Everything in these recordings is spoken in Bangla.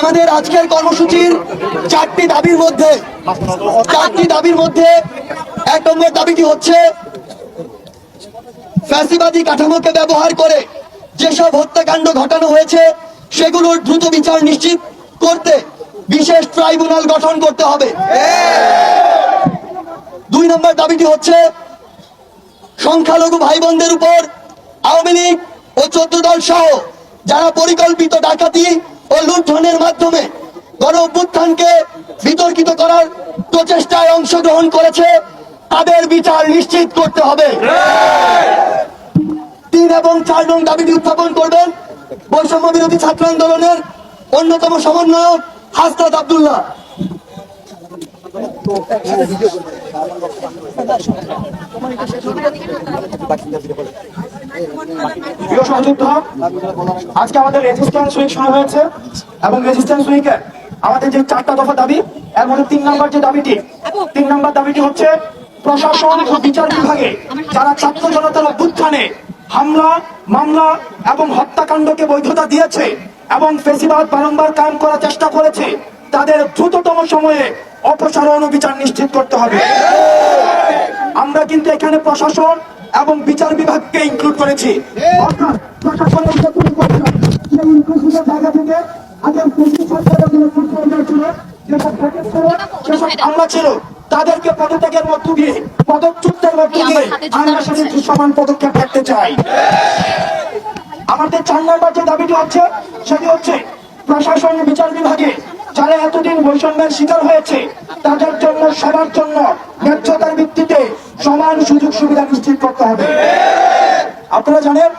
আমাদের আজকের কর্মসূচির চারটি দাবির মধ্যে 1 নম্বর দাবিটি হচ্ছে ফ্যাসিবাদী কাঠামোকে ব্যবহার করে যেসব হত্যাকাণ্ড ঘটানো হয়েছে সেগুলোর দ্রুত বিচার নিশ্চিত করতে বিশেষ ট্রাইব্যুনাল গঠন করতে হবে। 2 নম্বর দাবিটি হচ্ছে সংখ্যালঘু ভাই বোনদের উপর আওয়ামী লীগ ও 14 দল সহ যারা পরিকল্পিত ডাকাতি ও লুণ্ঠনের মাধ্যমে গণ অভ্যুত্থানকে বিতর্কিত করার প্রচেষ্টায় অংশগ্রহণ করেছে তাদের বিচার নিশ্চিত করতে হবে। 3 এবং 4 নং দাবিটি উত্থাপন করবেন বৈষম্য বিরোধী ছাত্র আন্দোলনের অন্যতম সমন্বয়ক হাসনাত আব্দুল্লাহ। প্রিয় সহযোদ্ধা, আজকে আমাদের রেজিস্ট্যান্স উইক শুরু হয়েছে এবং রেজিস্ট্যান্স উইকে আমাদের যে 4টা দফা দাবি এর মধ্যে 3 নম্বর দাবিটি হচ্ছে প্রশাসন ও বিচার বিভাগে যারা ছাত্র জনতার অভ্যুত্থানে হামলা, মামলা এবং হত্যাকাণ্ডকে বৈধতা দিয়েছে এবং ফ্যাসিবাদ বারংবার কায়েম করার চেষ্টা করেছে তাদের দ্রুততম সময়ে অপসারণ ও বিচার নিশ্চিত করতে হবে। আমরা কিন্তু এখানে প্রশাসন এবং বিচার বিভাগকে ইনক্লুড করেছি। অর্থাৎ প্রশাসনের জায়গা থেকে আগের আমরা ছিল তাদেরকে পদত্যাগের মধ্য দিয়ে পদচ্যুতের মধ্য দিয়ে আমরা সেদিন সমান পদক্ষেপ করতে চাই। আমাদের 4 নম্বর যে দাবিটি হচ্ছে সেটি হচ্ছে প্রশাসন বিচার বিভাগে যারা এতদিন বৈষম্যের শিকার হয়েছে তাদের জন্য সবার জন্য ন্যায্যতার ভিত্তিতে সমান সুযোগ সুবিধা নিশ্চিত করতে হবে। আপনারা জানেন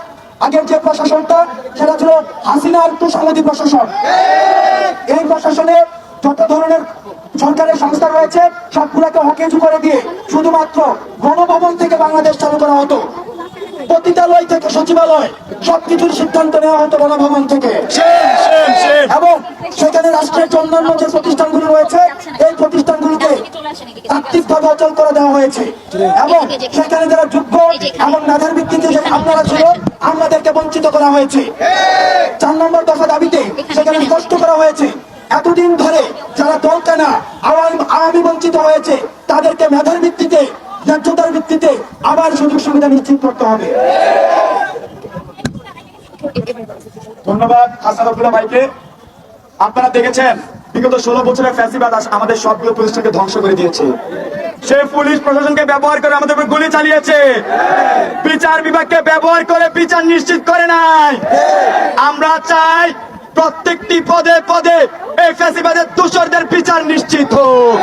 আগের যে প্রশাসনটা সেটা ছিল হাসিনার তুষামোদী প্রশাসন। এই প্রশাসনে যত ধরনের সরকারের সংস্থা রয়েছে সবগুলোকে অকেজু করে দিয়ে শুধুমাত্র গণভবন থেকে বাংলাদেশ চালু করা হতো। পতিতালয় থেকে সচিবালয় সবকিছুর সিদ্ধান্ত নেওয়া হতো গণভবন থেকে এবং সেখানে রাষ্ট্রের অন্যান্য যে প্রতিষ্ঠানগুলো রয়েছে এই প্রতিষ্ঠানগুলোকে তাত্ত্বিকভাবে অচল করে দেওয়া হয়েছে এবং সেখানে যারা যোগ্য এবং মেধার ভিত্তিতে যে আমলারা ছিল আমলাদেরকে বঞ্চিত করা হয়েছে। 4 নম্বর দফা দাবিতে সেখানে স্পষ্ট করা হয়েছে এতদিন ধরে যারা দলকানা আওয়ামী বঞ্চিত হয়েছে তাদেরকে মেধার ভিত্তিতে ন্যায্যতার ভিত্তিতে আবার সুযোগ সুবিধা নিশ্চিত করতে হবে। ধন্যবাদ হাসান আব্দুল্লাহ ভাইকে। আপনারা দেখেছেন বিগত 16 বছরের ফ্যাসিবাদ আমাদের সবগুলো প্রতিষ্ঠানকে ধ্বংস করে দিয়েছে। সে পুলিশ প্রশাসনকে ব্যবহার করে আমাদের উপর গুলি চালিয়েছে, বিচার বিভাগকে ব্যবহার করে বিচার নিশ্চিত করে নাই। আমরা চাই প্রত্যেকটি পদে পদে এই ফ্যাসিবাদের দোষরদের বিচার নিশ্চিত হোক।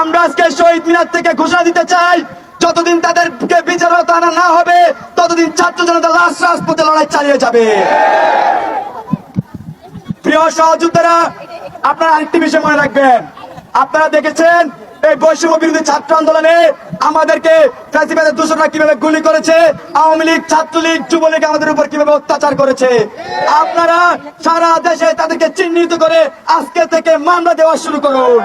আমরা আজকে শহীদ মিনার থেকে ঘোষণা দিতে চাই যতদিন তাদেরকে বিচারত আনা না হবে ততদিন ছাত্র জনতা লাশ রাজপথে লড়াই চালিয়ে যাবে। প্রিয় সহযোদ্ধারা, আপনারা আরেকটি বিষয় মনে রাখবেন, আপনারা দেখেছেন এই বৈষম্য বিরোধী ছাত্র আন্দোলনে আমাদেরকে ফ্যাসিবাদের দোষররা কিভাবে গুলি করেছে, আওয়ামী লীগ, ছাত্রলীগ, যুবলীগ আমাদের উপর কিভাবে অত্যাচার করেছে। আপনারা সারা দেশে তাদেরকে চিহ্নিত করে আজকে থেকে মামলা দেওয়া শুরু করুন।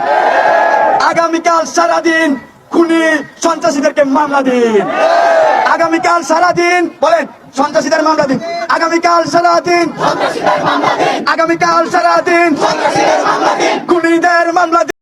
আগামীকাল সারাদিন খুনি সন্ত্রাসীদেরকে মামলা দিন। আগামীকাল সারাদিন বলেন সন্ত্রাসীদের মামলা দিন। আগামীকাল সারাদিন খুনিদের মামলা দিন।